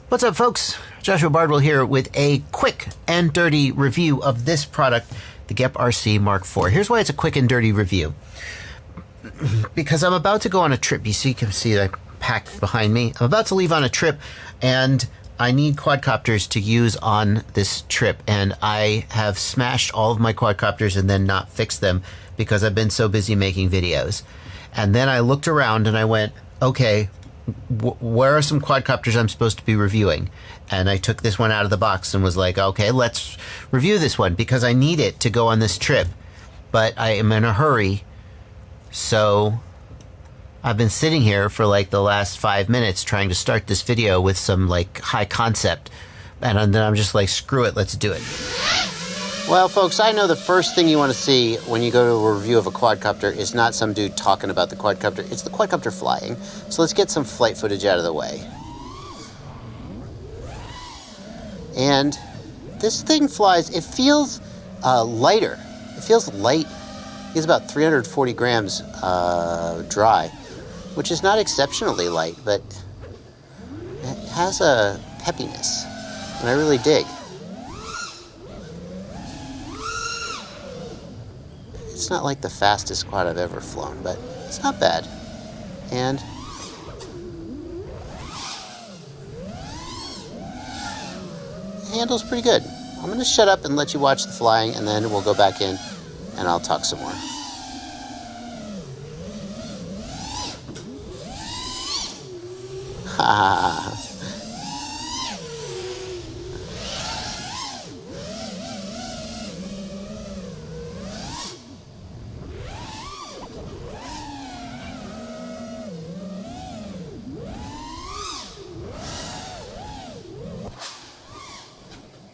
What's up, folks? Joshua Bardwell here with a quick and dirty review of this product, the GEPRC Mark IV. Here's why it's a quick and dirty review. Because I'm about to go on a trip. You can see that packed behind me. I'm about to leave on a trip, and I need quadcopters to use on this trip. And I have smashed all of my quadcopters and then not fixed them because I've been so busy making videos. And then I looked around and I went, okay, where are some quadcopters I'm supposed to be reviewing? And I took this one out of the box and was like, okay, let's review this one because I need it to go on this trip, but I am in a hurry. So I've been sitting here for like the last 5 minutes trying to start this video with some like high concept, and then I'm just like, screw it, let's do it. Well, folks, I know the first thing you want to see when you go to a review of a quadcopter is not some dude talking about the quadcopter. It's the quadcopter flying. So let's get some flight footage out of the way. And this thing flies, it feels lighter. It feels light. It's about 340 grams dry, which is not exceptionally light, but it has a peppiness, and I really dig. It's not like the fastest quad I've ever flown, but it's not bad. And the handle's pretty good. I'm going to shut up and let you watch the flying, and then we'll go back in and I'll talk some more. Ha!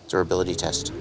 Durability test.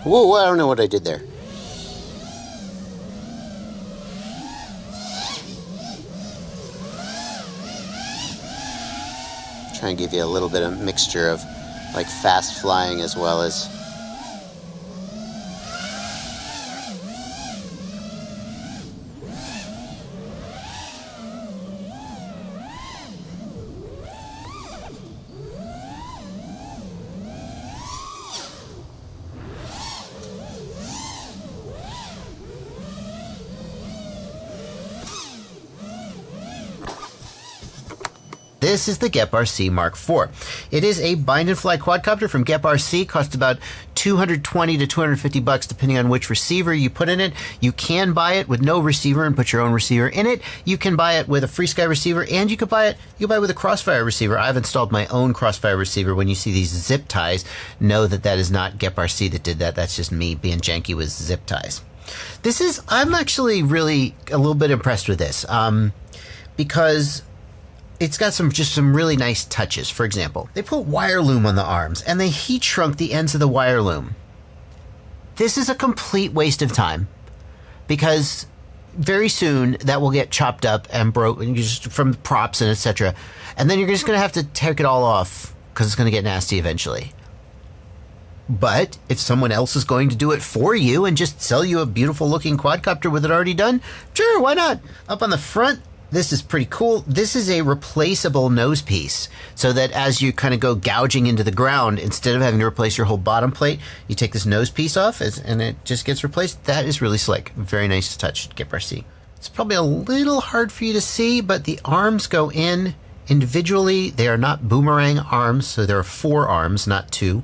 Whoa, I don't know what I did there. Try and give you a little bit of mixture of like fast flying as well as This is the GEPRC Mark IV. It is a bind and fly quadcopter from GEPRC. Costs about $220 to $250 depending on which receiver you put in it. You can buy it with no receiver and put your own receiver in it. You can buy it with a FreeSky receiver, and you can buy it with a Crossfire receiver. I've installed my own Crossfire receiver. When you see these zip ties, know that that is not GEPRC that did that. That's just me being janky with zip ties. I'm actually really a little bit impressed with this because it's got some really nice touches. For example, they put wire loom on the arms and they heat shrunk the ends of the wire loom. This is a complete waste of time because very soon that will get chopped up and broken just from props and etc. And then you're just going to have to take it all off because it's going to get nasty eventually. But if someone else is going to do it for you and just sell you a beautiful looking quadcopter with it already done, sure, why not? Up on the front, this is pretty cool. This is a replaceable nose piece, so that as you kind of go gouging into the ground, instead of having to replace your whole bottom plate, you take this nose piece off and it just gets replaced. That is really slick. Very nice touch, GEPRC. It's probably a little hard for you to see, but the arms go in individually. They are not boomerang arms, so there are 4 arms, not 2.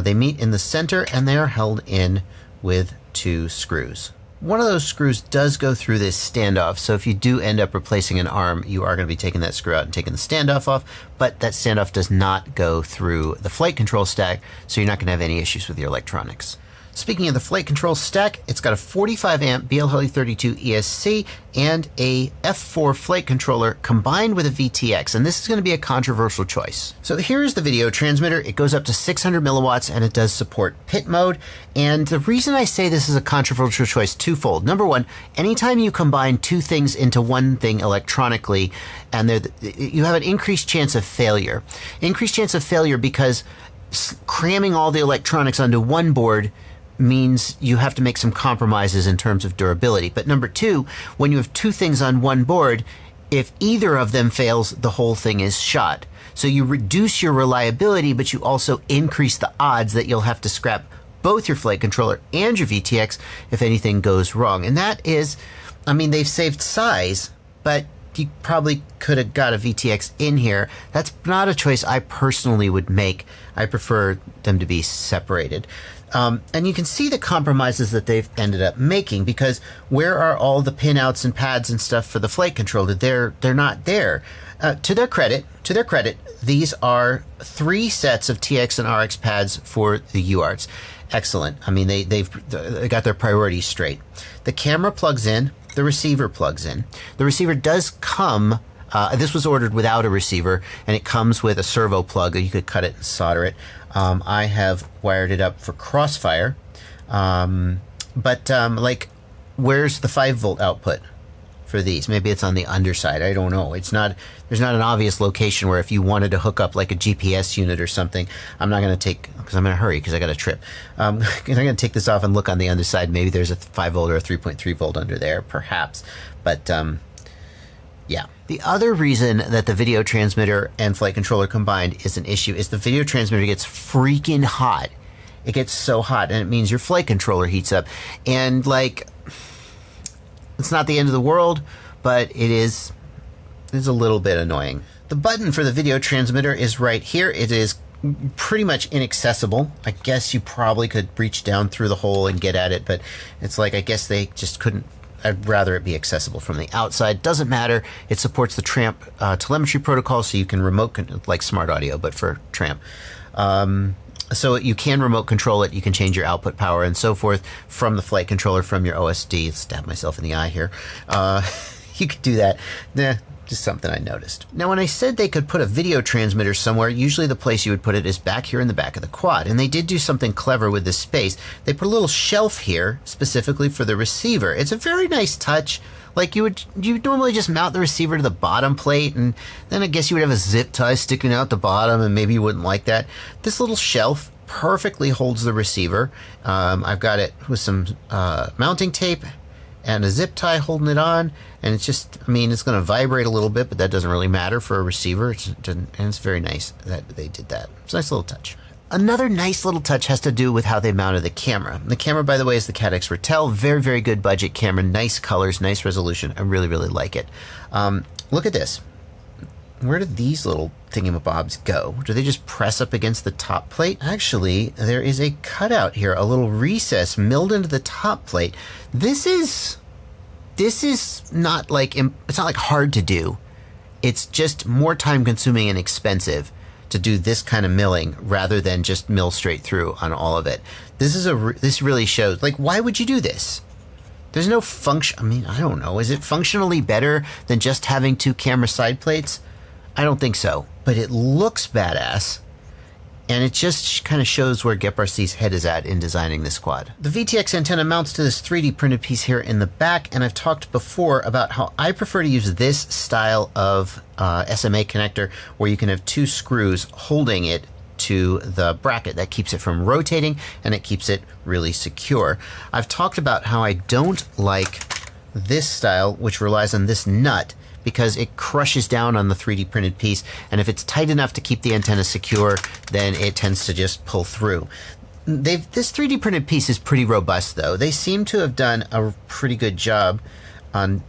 They meet in the center and they are held in with 2 screws. One of those screws does go through this standoff, so if you do end up replacing an arm, you are going to be taking that screw out and taking the standoff off, but that standoff does not go through the flight control stack, so you're not going to have any issues with your electronics. Speaking of the flight control stack, it's got a 45 amp BL32 ESC and a F4 flight controller combined with a vTX, and this is going to be a controversial choice. So here's the video transmitter. It goes up to 600 milliwatts and it does support pit mode. And the reason I say this is a controversial choice twofold. Number one, anytime you combine 2 things into one thing electronically, and you have an increased chance of failure. Increased chance of failure because cramming all the electronics onto one board means you have to make some compromises in terms of durability. But number 2, when you have 2 things on one board, if either of them fails, the whole thing is shot. So you reduce your reliability, but you also increase the odds that you'll have to scrap both your flight controller and your vTX if anything goes wrong. And that is, I mean, they've saved size, but you probably could have got a vTX in here. That's not a choice I personally would make. I prefer them to be separated. And you can see the compromises that they've ended up making, because where are all the pinouts and pads and stuff for the flight controller? They're not there. To their credit, these are 3 sets of TX and RX pads for the UARTs. Excellent. I mean, they got their priorities straight. The camera plugs in, the receiver plugs in. The receiver does come, this was ordered without a receiver, and it comes with a servo plug. You could cut it and solder it. I have wired it up for Crossfire, like, where's the 5-volt output for these? Maybe it's on the underside. I don't know. There's not an obvious location where if you wanted to hook up like a GPS unit or something. I'm not going to take, because I'm in a hurry because I got a trip. I'm going to take this off and look on the underside. Maybe there's a 5-volt or a 3.3 volt under there, perhaps. But yeah. The other reason that the video transmitter and flight controller combined is an issue is the video transmitter gets freaking hot. It gets so hot, and it means your flight controller heats up. And, like, it's not the end of the world, but it's a little bit annoying. The button for the video transmitter is right here. It is pretty much inaccessible. I guess you probably could reach down through the hole and get at it, but it's like, I guess they just couldn't. I'd rather it be accessible from the outside. Doesn't matter. It supports the Tramp telemetry protocol, so you can like smart audio, but for Tramp. So you can remote control it. You can change your output power and so forth from the flight controller, from your OSD. Stab myself in the eye here. You could do that. Just something I noticed. Now, when I said they could put a video transmitter somewhere, usually the place you would put it is back here in the back of the quad. And they did do something clever with this space. They put a little shelf here specifically for the receiver. It's a very nice touch. Like you'd normally just mount the receiver to the bottom plate, and then I guess you would have a zip tie sticking out the bottom, and maybe you wouldn't like that. This little shelf perfectly holds the receiver. I've got it with some mounting tape and a zip tie holding it on, and it's just, I mean, it's going to vibrate a little bit, but that doesn't really matter for a receiver. And it's very nice that they did that. It's a nice little touch. Another nice little touch has to do with how they mounted the camera. The camera, by the way, is the Cadex Ratel. Very, very good budget camera. Nice colors, nice resolution. I really, really like it. Look at this. Where did these little thingamabobs go? Do they just press up against the top plate? Actually, there is a cutout here, a little recess milled into the top plate. This is not like, it's not like hard to do. It's just more time consuming and expensive to do this kind of milling rather than just mill straight through on all of it. This really shows, like, why would you do this? There's no function. I mean, I don't know. Is it functionally better than just having 2 camera side plates? I don't think so, but it looks badass, and it just kind of shows where GEPRC's head is at in designing this quad. The vTX antenna mounts to this 3D printed piece here in the back, and I've talked before about how I prefer to use this style of SMA connector where you can have 2 screws holding it to the bracket. That keeps it from rotating and it keeps it really secure. I've talked about how I don't like this style, which relies on this nut, because it crushes down on the 3D printed piece, and if it's tight enough to keep the antenna secure, then it tends to just pull through. This 3D printed piece is pretty robust though. They seem to have done a pretty good job on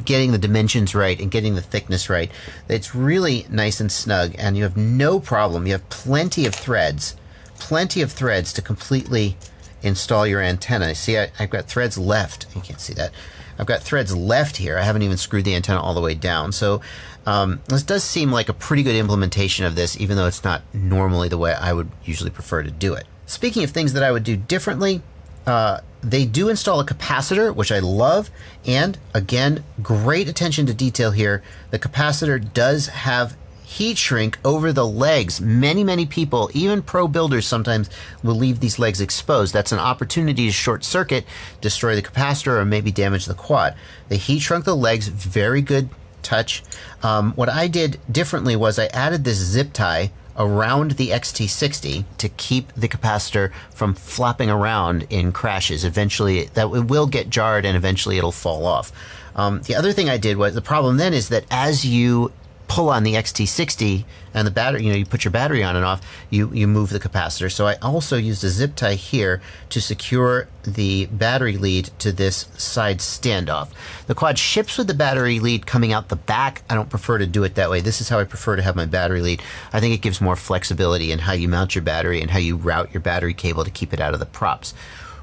getting the dimensions right and getting the thickness right. It's really nice and snug, and you have no problem. You have plenty of threads to completely install your antenna. See, I've got threads left. You can't see that. I've got threads left here. I haven't even screwed the antenna all the way down. So this does seem like a pretty good implementation of this, even though it's not normally the way I would usually prefer to do it. Speaking of things that I would do differently, they do install a capacitor, which I love. And again, great attention to detail here. The capacitor does have heat shrink over the legs. Many people, even pro builders, sometimes will leave these legs exposed. That's an opportunity to short circuit, destroy the capacitor, or maybe damage the quad. They heat shrunk the legs. Very good touch. What I did differently was I added this zip tie around the XT60 to keep the capacitor from flopping around in crashes. Eventually that it will get jarred and eventually it'll fall off. The other thing I did was, the problem then is that as you pull on the XT60 and the battery, you put your battery on and off, you move the capacitor. So I also used a zip tie here to secure the battery lead to this side standoff. The quad ships with the battery lead coming out the back. I don't prefer to do it that way. This is how I prefer to have my battery lead. I think it gives more flexibility in how you mount your battery and how you route your battery cable to keep it out of the props.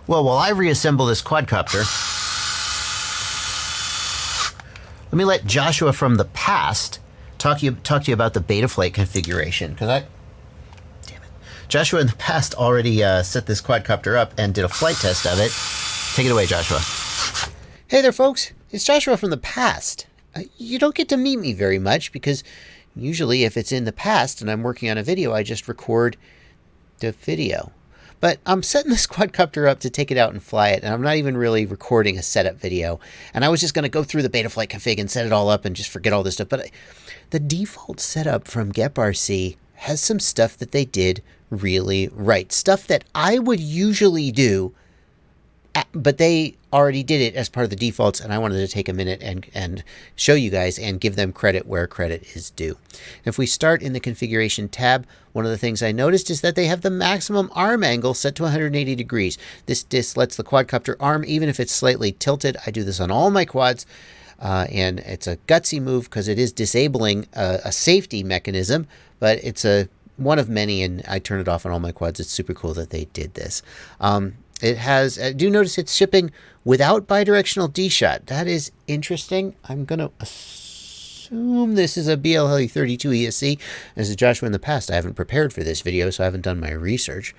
Well, while I reassemble this quadcopter, let me let Joshua from the past talk to you about the Betaflight configuration, because Joshua in the past already set this quadcopter up and did a flight test of it. Take it away, Joshua. Hey there, folks. It's Joshua from the past. You don't get to meet me very much because usually if it's in the past and I'm working on a video, I just record the video. But I'm setting this quadcopter up to take it out and fly it, and I'm not even really recording a setup video. And I was just going to go through the Betaflight config and set it all up and just forget all this stuff. But the default setup from GEPRC has some stuff that they did really right. Stuff that I would usually do, but they already did it as part of the defaults, and I wanted to take a minute and show you guys and give them credit where credit is due. If we start in the configuration tab, one of the things I noticed is that they have the maximum arm angle set to 180 degrees. This lets the quadcopter arm, even if it's slightly tilted. I do this on all my quads, and it's a gutsy move because it is disabling a safety mechanism, but it's one of many, and I turn it off on all my quads. It's super cool that they did this. It has, I do notice it's shipping without bidirectional D-shot. That is interesting. I'm going to assume this is a BLE32 ESC. This is Joshua in the past. I haven't prepared for this video, so I haven't done my research.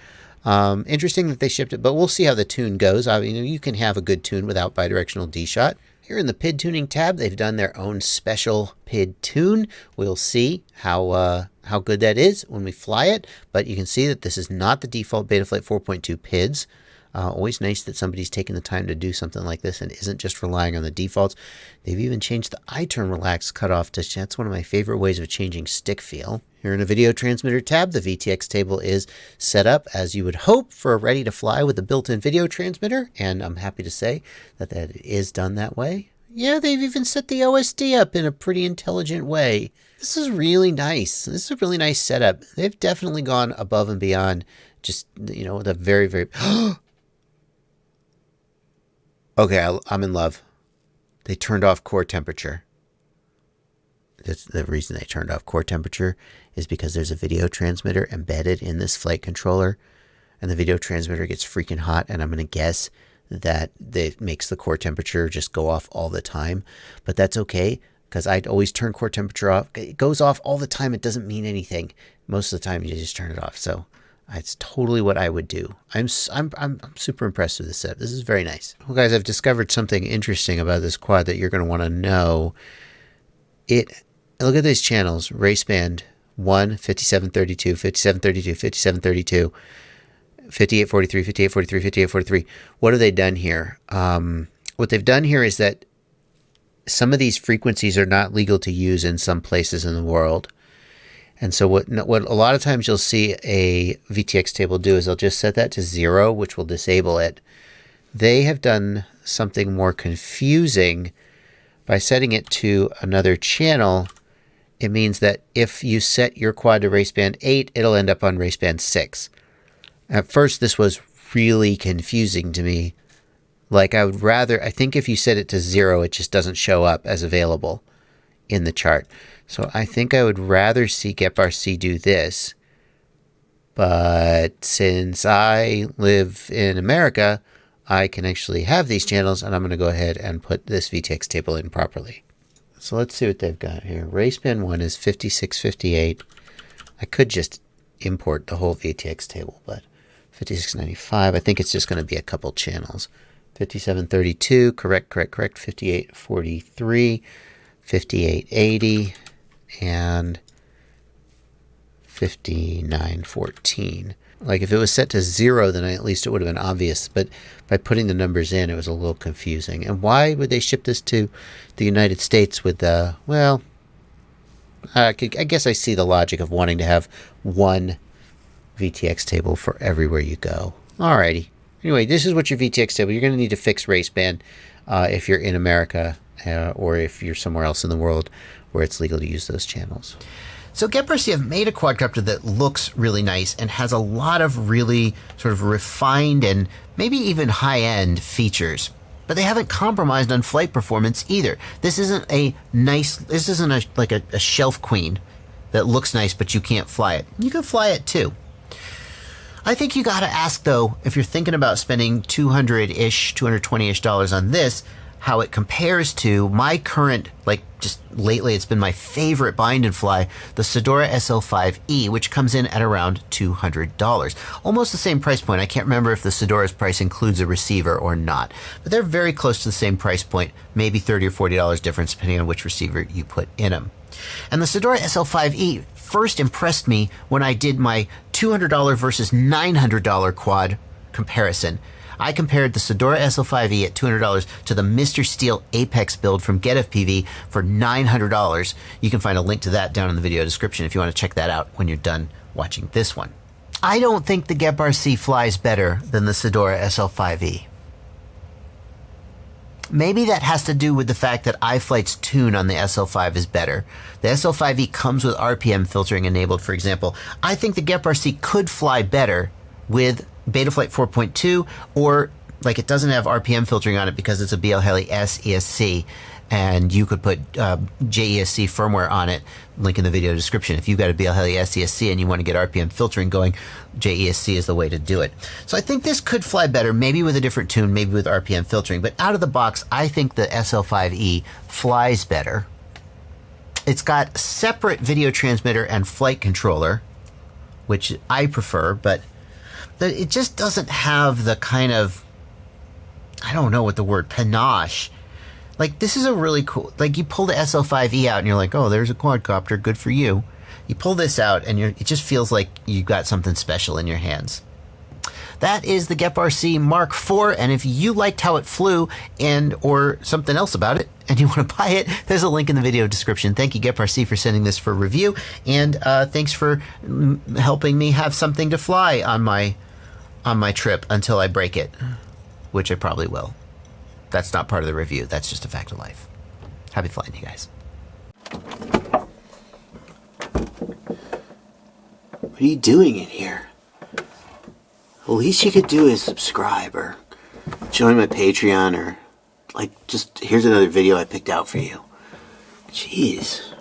Interesting that they shipped it, but we'll see how the tune goes. I mean, you can have a good tune without bidirectional D-shot. Here in the PID tuning tab, they've done their own special PID tune. We'll see how good that is when we fly it, but you can see that this is not the default Betaflight 4.2 PIDs. Always nice that somebody's taken the time to do something like this and isn't just relying on the defaults. They've even changed the I-turn relax cutoff to, that's one of my favorite ways of changing stick feel. Here in the video transmitter tab, the vTX table is set up as you would hope for a ready to fly with a built-in video transmitter, and I'm happy to say that that is done that way. Yeah, they've even set the OSD up in a pretty intelligent way. This is really nice. This is a really nice setup. They've definitely gone above and beyond just, the very, very... Okay, I'm in love. They turned off core temperature. That's the reason they turned off core temperature is because there's a video transmitter embedded in this flight controller, and the video transmitter gets freaking hot, and I'm going to guess that it makes the core temperature just go off all the time. But that's okay, because I'd always turn core temperature off. It goes off all the time. It doesn't mean anything. Most of the time, you just turn it off. So it's totally what I would do. I'm super impressed with this setup. This is very nice. Well, guys, I've discovered something interesting about this quad that you're going to want to know. Look at these channels: raceband 1, 5732, 5732, 5732, 5843, 5843, 5843. What have they done here? What they've done here is that some of these frequencies are not legal to use in some places in the world. And so what a lot of times you'll see a vTX table do is they'll just set that to 0, which will disable it. They have done something more confusing by setting it to another channel. It means that if you set your quad to raceband 8, it'll end up on raceband 6. At first, this was really confusing to me. Like, I think if you set it to 0, it just doesn't show up as available in the chart. So I think I would rather see GEPRC do this. But since I live in America, I can actually have these channels, and I'm going to go ahead and put this vTX table in properly. So let's see what they've got here. Raceband 1 is 5658. I could just import the whole vTX table, but 5695, I think it's just going to be a couple channels. 5732, correct, 5843, 5880, and 5914. Like if it was set to 0, then at least it would have been obvious. But by putting the numbers in, it was a little confusing. And why would they ship this to the United States with the, well, I guess I see the logic of wanting to have one vTX table for everywhere you go. Alrighty. Anyway, this is what your vTX table. You're going to need to fix raceband if you're in America or if you're somewhere else in the world where it's legal to use those channels. So GEPRC have made a quadcopter that looks really nice and has a lot of really sort of refined and maybe even high-end features. But they haven't compromised on flight performance either. This isn't a shelf queen that looks nice but you can't fly it. You can fly it too. I think you gotta ask though, if you're thinking about spending $200-ish, $220-ish on this, how it compares to my current, like just lately it's been my favorite bind and fly, the Sidora SL5E, which comes in at around $200. Almost the same price point. I can't remember if the Sidora's price includes a receiver or not, but they're very close to the same price point, maybe $30 or $40 difference depending on which receiver you put in them. And the Sidora SL5E first impressed me when I did my $200 versus $900 quad comparison. I compared the Sidora SL5E at $200 to the Mr. Steel Apex build from GetFPV for $900. You can find a link to that down in the video description if you want to check that out when you're done watching this one. I don't think the GEPRC flies better than the Sidora SL5E. Maybe that has to do with the fact that iFlight's tune on the SL5 is better. The SL5E comes with RPM filtering enabled, for example. I think the GEPRC could fly better with Betaflight 4.2, or like it doesn't have RPM filtering on it because it's a BL Heli S ESC, and you could put JESC firmware on it. Link in the video description. If you've got a BL Heli S ESC and you want to get RPM filtering going, JESC is the way to do it. So I think this could fly better, maybe with a different tune, maybe with RPM filtering. But out of the box, I think the SL5E flies better. It's got separate video transmitter and flight controller, which I prefer, but it just doesn't have the kind of, I don't know what the word, panache. Like, this is a really cool, like, you pull the SL5E out and you're like, oh, there's a quadcopter, good for you. You pull this out and it just feels like you've got something special in your hands. That is the GEPRC Mark IV, and if you liked how it flew or something else about it and you want to buy it, there's a link in the video description. Thank you, GEPRC, for sending this for review, and thanks for helping me have something to fly on my trip until I break it, which I probably will. That's not part of the review. That's just a fact of life. Happy flying, you guys. What are you doing in here? The least you could do is subscribe or join my Patreon, or like just here's another video I picked out for you. Jeez.